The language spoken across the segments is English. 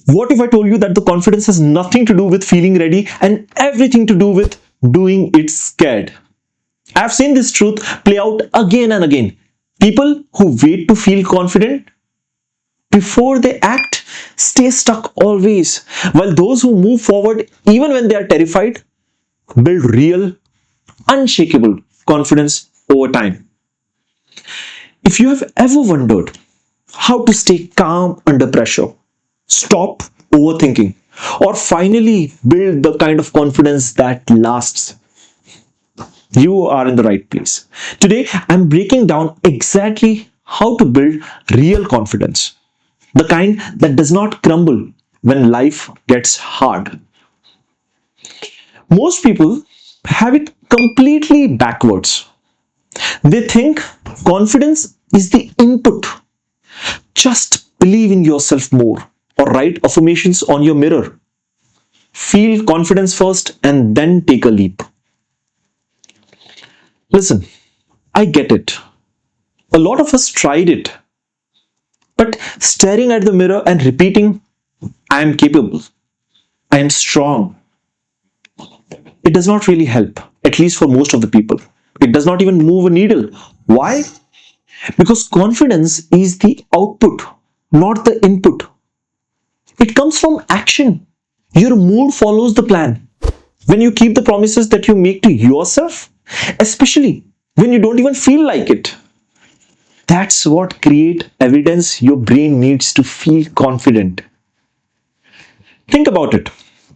What if I told you that the confidence has nothing to do with feeling ready and everything to do with doing it scared? I've seen this truth play out again and again. People who wait to feel confident before they act stay stuck always, while those who move forward even when they are terrified build real, unshakable confidence over time. If you have ever wondered how to stay calm under pressure, stop overthinking, or finally build the kind of confidence that lasts, you are in the right place. Today, I'm breaking down exactly how to build real confidence, the kind that does not crumble when life gets hard. Most people have it completely backwards. They think confidence is the input. Just believe in yourself more, or write affirmations on your mirror. Feel confidence first and then take a leap. Listen, I get it. A lot of us tried it, but staring at the mirror and repeating, I am capable, I am strong, it does not really help, at least for most of the people. It does not even move a needle. Why? Because confidence is the output, not the input. It comes from action. Your mood follows the plan. When you keep the promises that you make to yourself, especially when you don't even feel like it, that's what create evidence your brain needs to feel confident. Think about it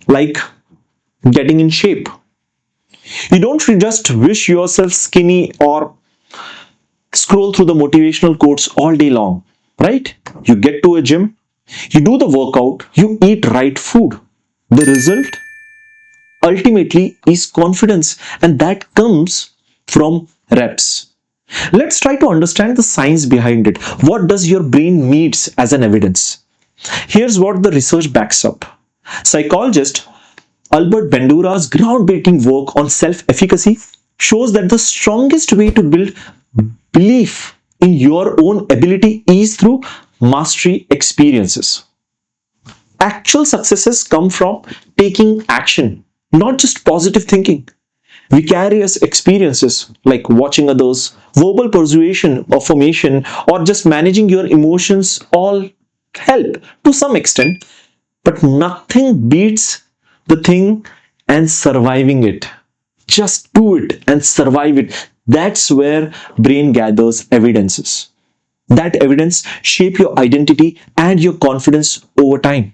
like getting in shape. You don't just wish yourself skinny or scroll through the motivational quotes all day long, right? You get to a gym, you do the workout, you eat right food. The result ultimately is confidence, and that comes from reps. Let's try to understand the science behind it. What does your brain needs as an evidence? Here's what the research backs up. Psychologist Albert Bandura's groundbreaking work on self-efficacy shows that the strongest way to build belief in your own ability is through mastery experiences. Actual successes come from taking action, not just positive thinking. Vicarious experiences like watching others, verbal persuasion or formation, or just managing your emotions all help to some extent, but nothing beats the thing and surviving it. Just do it and survive it. That's where brain gathers evidences. That evidence shape your identity and your confidence over time.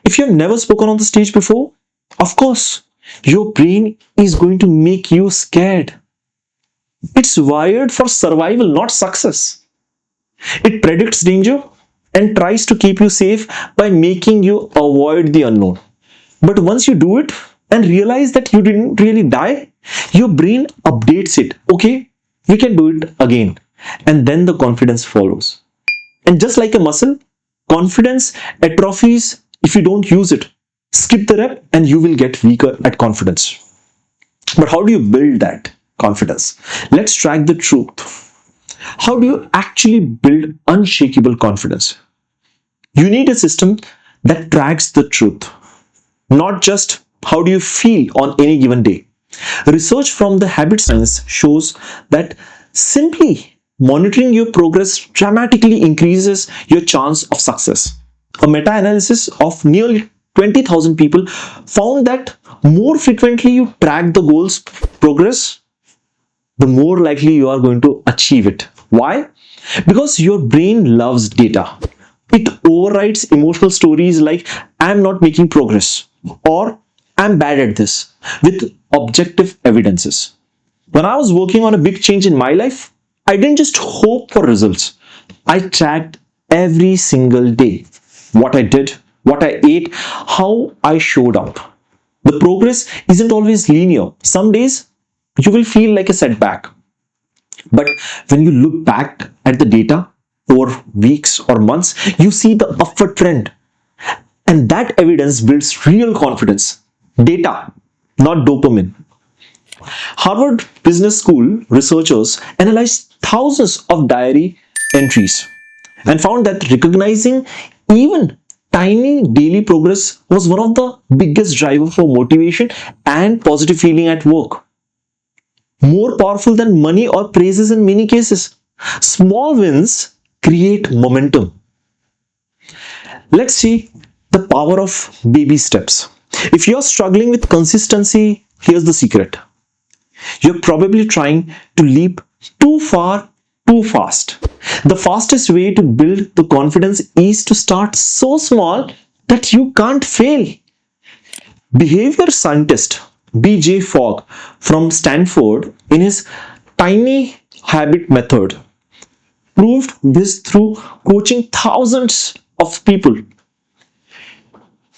If you've never spoken on the stage before, of course, your brain is going to make you scared. It's wired for survival, not success. It predicts danger and tries to keep you safe by making you avoid the unknown. But once you do it and realize that you didn't really die, your brain updates it. Okay, we can do it again. And then the confidence follows. And just like a muscle, confidence atrophies if you don't use it. Skip the rep and you will get weaker at confidence. But how do you build that confidence? Let's track the truth. How do you actually build unshakable confidence? You need a system that tracks the truth, not just how do you feel on any given day. Research from the habit science shows that simply monitoring your progress dramatically increases your chance of success. A meta-analysis of nearly 20,000 people found that more frequently you track the goal's progress, the more likely you are going to achieve it. Why? Because your brain loves data. It overrides emotional stories like I'm not making progress or I'm bad at this with objective evidences. When I was working on a big change in my life, I didn't just hope for results. I tracked every single day what I did, what I ate, how I showed up. The progress isn't always linear. Some days you will feel like a setback. But when you look back at the data over weeks or months, you see the upward trend. And that evidence builds real confidence. Data, not dopamine. Harvard Business School researchers analyzed thousands of diary entries and found that recognizing Even tiny daily progress was one of the biggest drivers for motivation and positive feeling at work. More powerful than money or praises in many cases. Small wins create momentum. Let's see the power of baby steps. If you're struggling with consistency, here's the secret. You're probably trying to leap too far too fast. The fastest way to build the confidence is to start so small that you can't fail. Behavior scientist B.J. Fogg from Stanford, in his tiny habit method, proved this through coaching thousands of people.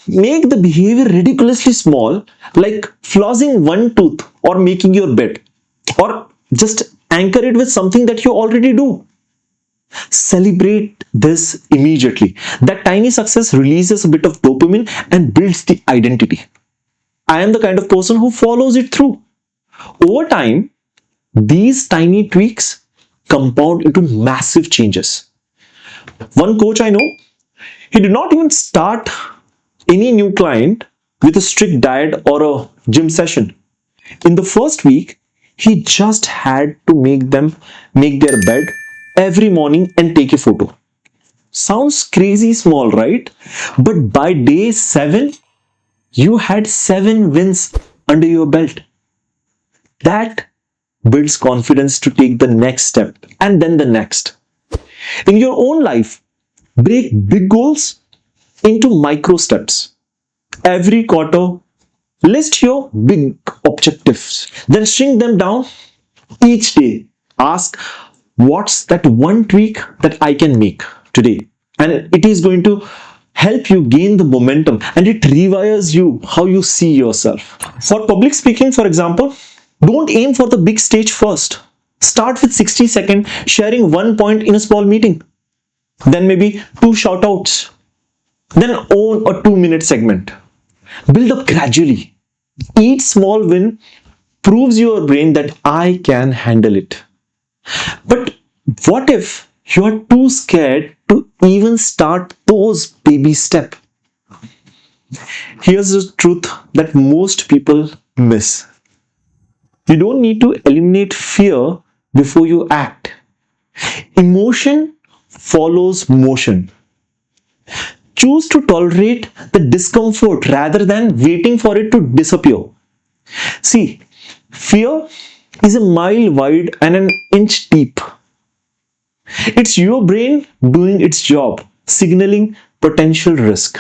Make the behavior ridiculously small, like flossing one tooth or making your bed, or just anchor it with something that you already do. Celebrate this immediately. That tiny success releases a bit of dopamine and builds the identity. I am the kind of person who follows it through. Over time, these tiny tweaks compound into massive changes. One coach I know, he did not even start any new client with a strict diet or a gym session. In the first week, he just had to make them make their bed every morning and take a photo. Sounds crazy small, right? But by day 7, you had 7 wins under your belt. That builds confidence to take the next step and then the next. In your own life, break big goals into micro steps. Every quarter, list your big objectives, then shrink them down each day. Ask, what's that one tweak that I can make today? And it is going to help you gain the momentum, and it rewires you how you see yourself. For public speaking, for example, don't aim for the big stage first. Start with 60 seconds sharing one point in a small meeting, then maybe 2 shout outs, then own a 2-minute segment. Build up gradually. Each small win proves your brain that I can handle it. But what if you are too scared to even start those baby steps? Here's the truth that most people miss. You don't need to eliminate fear before you act. Emotion follows motion. Choose to tolerate the discomfort rather than waiting for it to disappear. See, fear is a mile wide and an inch deep. It's your brain doing its job, signaling potential risk.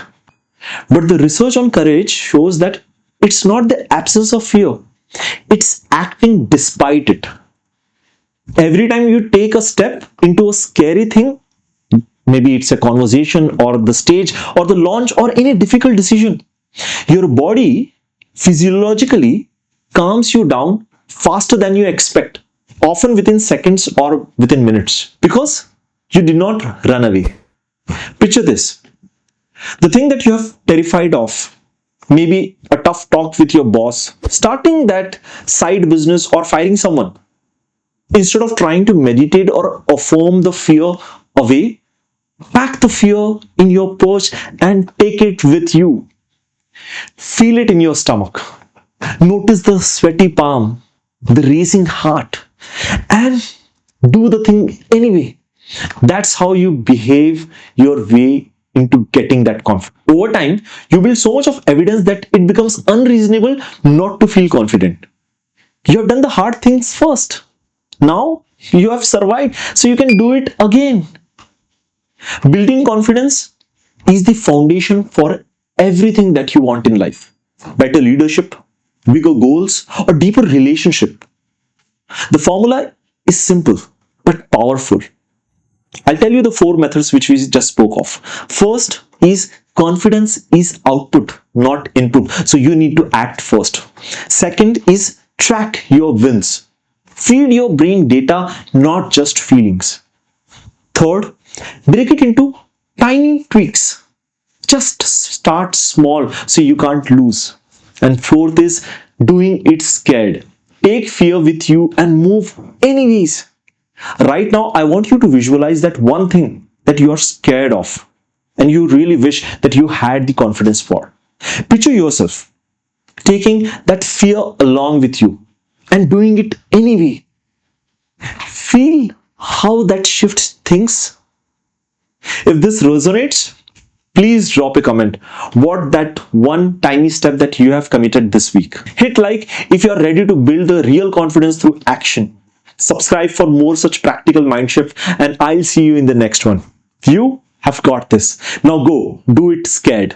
But the research on courage shows that it's not the absence of fear, it's acting despite it. Every time you take a step into a scary thing, maybe it's a conversation or the stage or the launch or any difficult decision, your body physiologically calms you down faster than you expect, often within seconds or within minutes, because you did not run away. Picture this: the thing that you have terrified of, maybe a tough talk with your boss, starting that side business, or firing someone. Instead of trying to meditate or affirm the fear away, pack the fear in your purse and take it with you. Feel it in your stomach. Notice the sweaty palm, the racing heart, and do the thing anyway. That's how you behave your way into getting that confidence. Over time, you build so much of evidence that it becomes unreasonable not to feel confident. You have done the hard things first. Now you have survived, so you can do it again. Building confidence is the foundation for everything that you want in life. Better leadership, bigger goals, or deeper relationship. The formula is simple but powerful. I'll tell you the 4 methods which we just spoke of. First is confidence is output, not input. So you need to act first. Second is track your wins. Feed your brain data, not just feelings. Third, break it into tiny tweaks. Just start small so you can't lose. And fourth is doing it scared. Take fear with you and move anyways. Right now, I want you to visualize that one thing that you are scared of and you really wish that you had the confidence for. Picture yourself taking that fear along with you and doing it anyway. Feel how that shifts things. If this resonates, please drop a comment. What that one tiny step that you have committed this week. Hit like if you are ready to build the real confidence through action. Subscribe for more such practical mind shift, and I'll see you in the next one. You have got this. Now go do it scared.